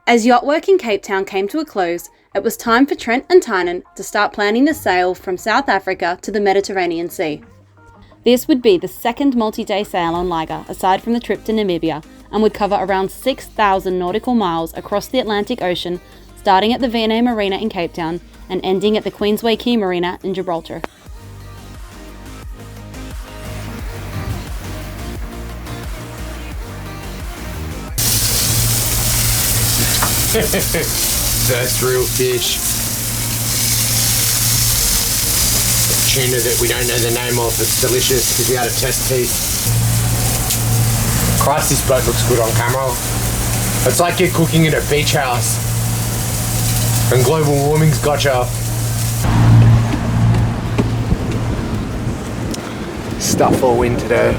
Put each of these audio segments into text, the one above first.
As yacht work in Cape Town came to a close, it was time for Trent and Tynan to start planning the sail from South Africa to the Mediterranean Sea. This would be the second multi-day sail on Liger aside from the trip to Namibia, and would cover around 6,000 nautical miles across the Atlantic Ocean, starting at the V&A Marina in Cape Town and ending at the Queensway Quay Marina in Gibraltar. That's real fish. Tuna that we don't know the name of. It's delicious because we had a test piece. Christ, this boat looks good on camera. It's like you're cooking in a beach house and global warming's gotcha. Stuff all in today.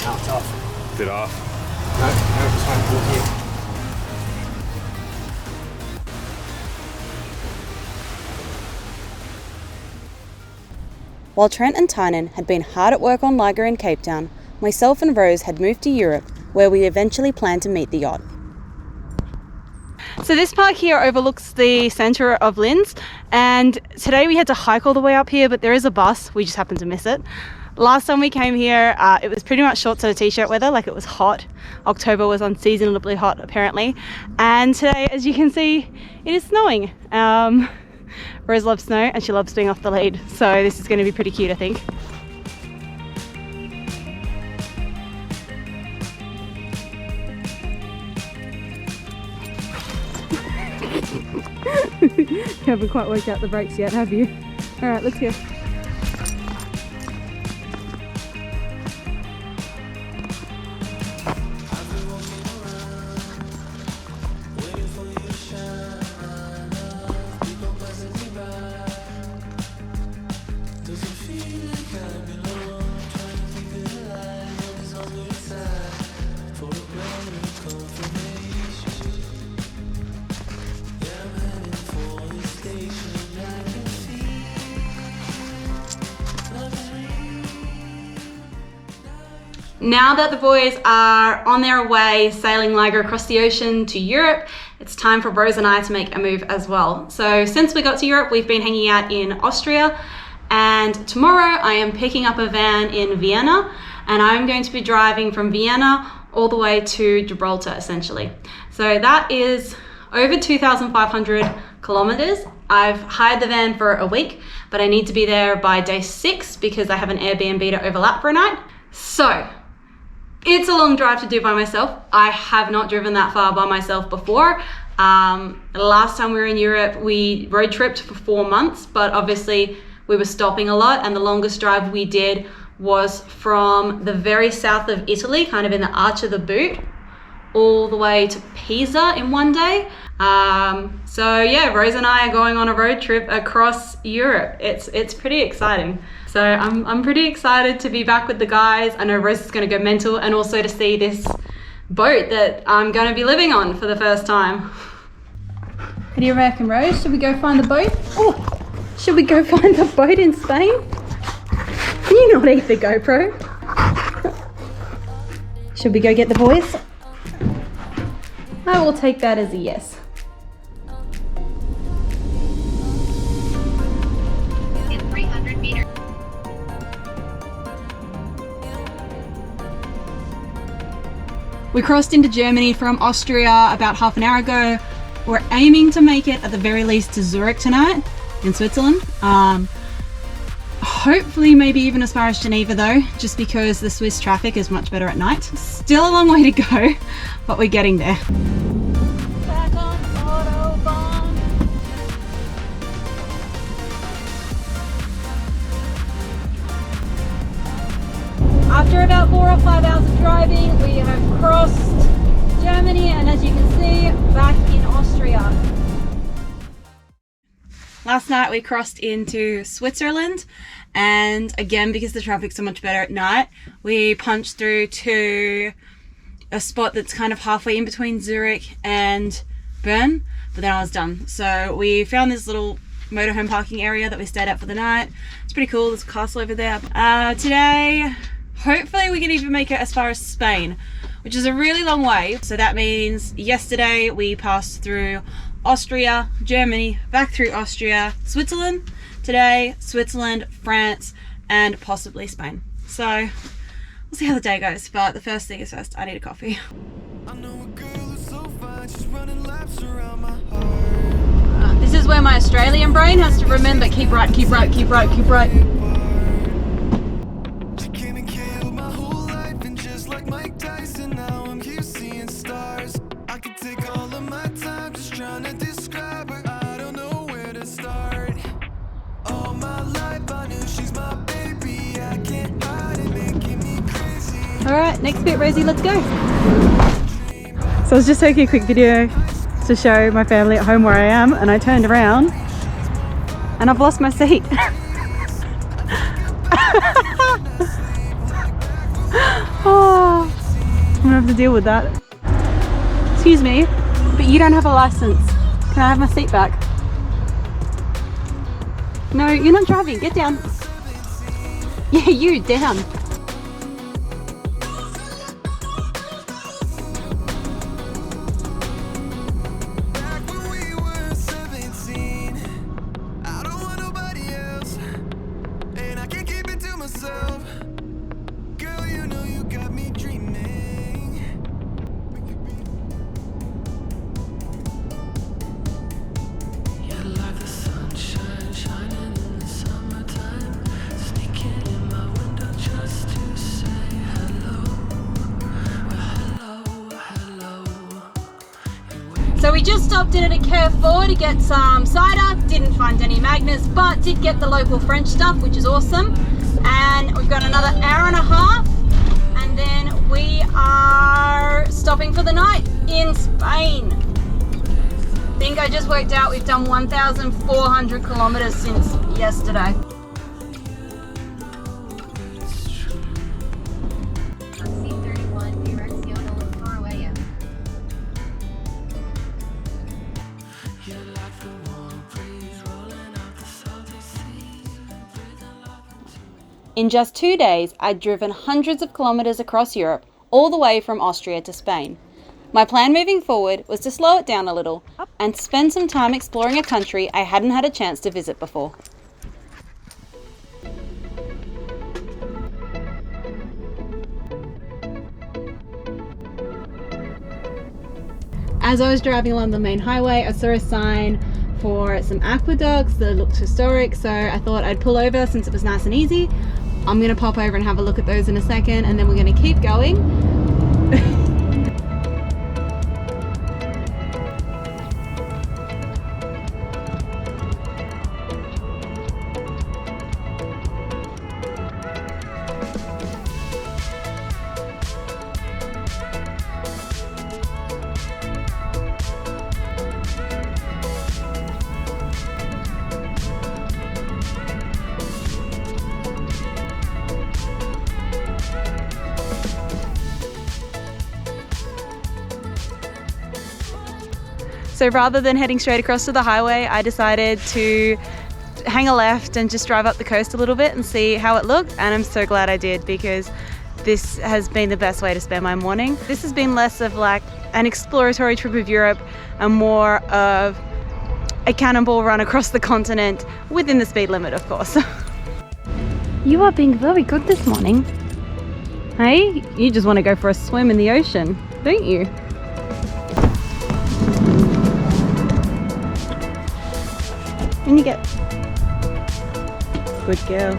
No, it's off. Is it off? No, it's fine. Look here. While Trent and Tynan had been hard at work on Liger in Cape Town, myself and Rose had moved to Europe, where we eventually planned to meet the yacht. So this park here overlooks the centre of Linz, and today we had to hike all the way up here, but there is a bus, we just happened to miss it. Last time we came here, it was pretty much shorts and a t-shirt weather, like it was hot. October was unseasonably hot apparently, and today, as you can see, it is snowing. Rose loves snow and she loves being off the lead, so this is going to be pretty cute, I think. You haven't quite worked out the brakes yet, have you? Alright, let's go. Now that the boys are on their way sailing Liger across the ocean to Europe, it's time for Rose and I to make a move as well. So since we got to Europe, we've been hanging out in Austria, and tomorrow I am picking up a van in Vienna, and I'm going to be driving from Vienna all the way to Gibraltar essentially. So that is over 2,500 kilometers. I've hired the van for a week, but I need to be there by day 6 because I have an Airbnb to overlap for a night. So it's a long drive to do by myself. I have not driven that far by myself before. Last time we were in Europe, we road tripped for 4 months, but obviously we were stopping a lot, and the longest drive we did was from the very south of Italy, kind of in the Arch of the Boot, all the way to Pisa in one day. So yeah, Rose and I are going on a road trip across Europe. It's pretty exciting. So I'm pretty excited to be back with the guys. I know Rose is going to go mental, and also to see this boat that I'm going to be living on for the first time. What do you reckon, Rose? Should we go find the boat? Oh, should we go find the boat in Spain? Can you not eat the GoPro? Should we go get the boys? I will take that as a yes. In 300 meters. We crossed into Germany from Austria about half an hour ago. We're aiming to make it at the very least to Zurich tonight in Switzerland. Hopefully maybe even as far as Geneva though, just because the Swiss traffic is much better at night. Still a long way to go, but we're getting there. Back on Autobahn. After about 4 or 5 hours of driving, we have crossed Germany, and as you can see, back in Austria. Last night we crossed into Switzerland, and again, because the traffic's so much better at night, we punched through to a spot that's kind of halfway in between Zurich and Bern, but then I was done. So we found this little motorhome parking area that we stayed at for the night. It's pretty cool. There's a castle over there. Today, hopefully we can even make it as far as Spain, which is a really long way. So that means yesterday we passed through Austria, Germany, back through Austria, Switzerland. Today, Switzerland, France, and possibly Spain. So we'll see how the day goes, but the first thing is first, I need a coffee. This is where my Australian brain has to remember, keep right, keep right, keep right, keep right. Alright, next bit, Rosie, let's go. So I was just taking a quick video to show my family at home where I am, and I turned around and I've lost my seat. Oh, I'm gonna have to deal with that. Excuse me, but you don't have a license. Can I have my seat back? No, you're not driving. Get down. Yeah, you, down. So we just stopped in at a Carrefour to get some cider, didn't find any Magners, but did get the local French stuff, which is awesome. And we've got another hour and a half, and then we are stopping for the night in Spain. I think I just worked out we've done 1,400 kilometers since yesterday. In just 2 days, I'd driven hundreds of kilometres across Europe, all the way from Austria to Spain. My plan moving forward was to slow it down a little and spend some time exploring a country I hadn't had a chance to visit before. As I was driving along the main highway, I saw a sign for some aqueducts that looked historic, so I thought I'd pull over since it was nice and easy. I'm gonna pop over and have a look at those in a second, and then we're gonna keep going. So rather than heading straight across to the highway, I decided to hang a left and just drive up the coast a little bit and see how it looked. And I'm so glad I did, because this has been the best way to spend my morning. This has been less of like an exploratory trip of Europe and more of a cannonball run across the continent within the speed limit, of course. You are being very good this morning. Hey, you just want to go for a swim in the ocean, don't you? And you get good girl.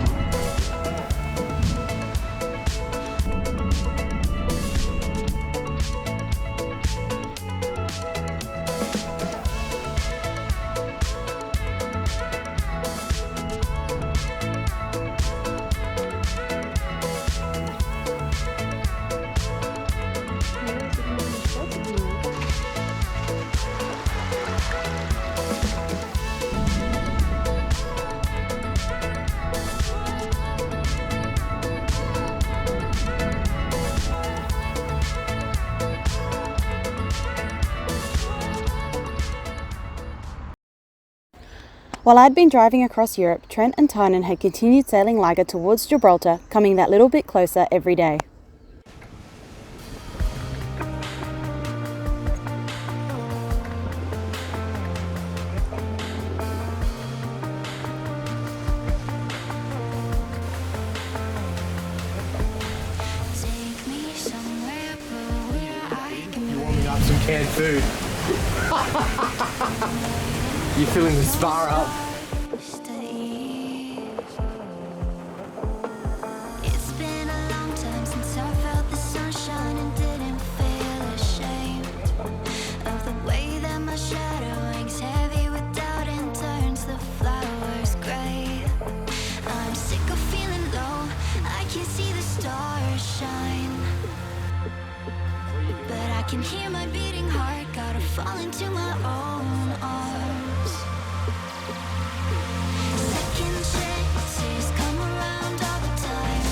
While I'd been driving across Europe, Trent and Tynan had continued sailing lager towards Gibraltar, coming that little bit closer every day. Up some canned food. You're filling the spar up. It's been a long time since I felt the sunshine and didn't feel ashamed of the way that my shadow hangs heavy with doubt and turns the flowers gray. I'm sick of feeling low, I can see the stars shine, but I can hear my beating heart, gotta fall into my own arms. Second chances come around all the time,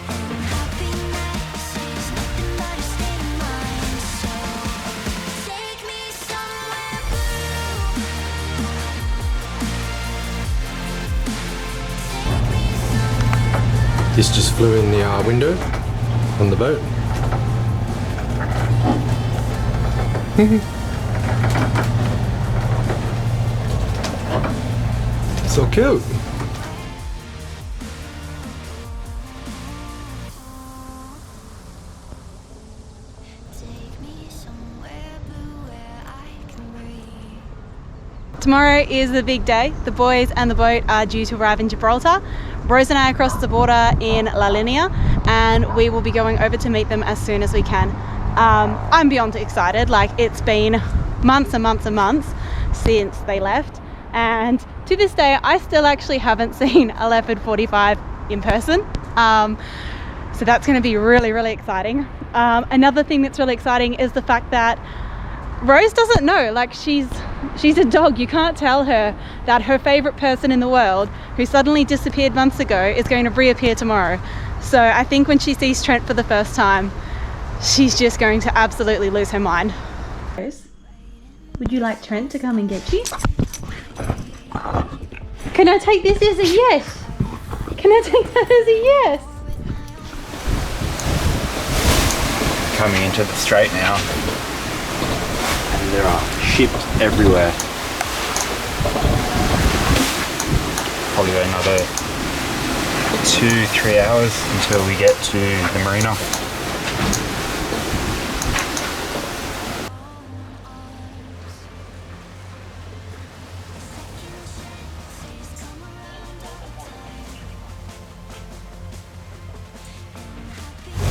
and happiness is nothing but a state of mind. So take me somewhere blue, take me somewhere. This just flew in the window on the boat. So cute. Take me somewhere blue where I can breathe. Tomorrow is the big day. The boys and the boat are due to arrive in Gibraltar. Rose and I crossed the border in La Linea, and we will be going over to meet them as soon as we can. I'm beyond excited. Like, it's been months and months and months since they left, and to this day I still actually haven't seen a Leopard 45 in person. So that's going to be really, really exciting. Another thing that's really exciting is the fact that Rose doesn't know, like, she's a dog. You can't tell her that her favorite person in the world, who suddenly disappeared months ago, is going to reappear tomorrow. So I think when she sees Trent for the first time, she's just going to absolutely lose her mind. Rose, would you like Trent to come and get you? Can I take this as a yes? Can I take that as a yes? Coming into the strait now, and there are ships everywhere. Probably another 2-3 hours until we get to the marina.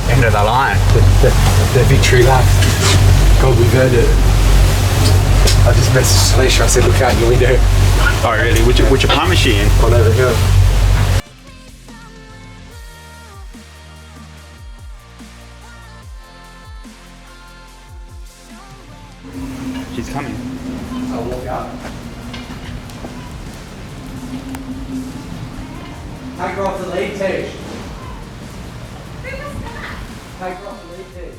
End of the line. The victory lap. God, we've earned it. I just messaged Alicia. I said, look out your window. Oh really? Which apartment is she in? On over here. She's coming. I'll walk out. Take her off the lead, Tej. Take her off the lead, Tej.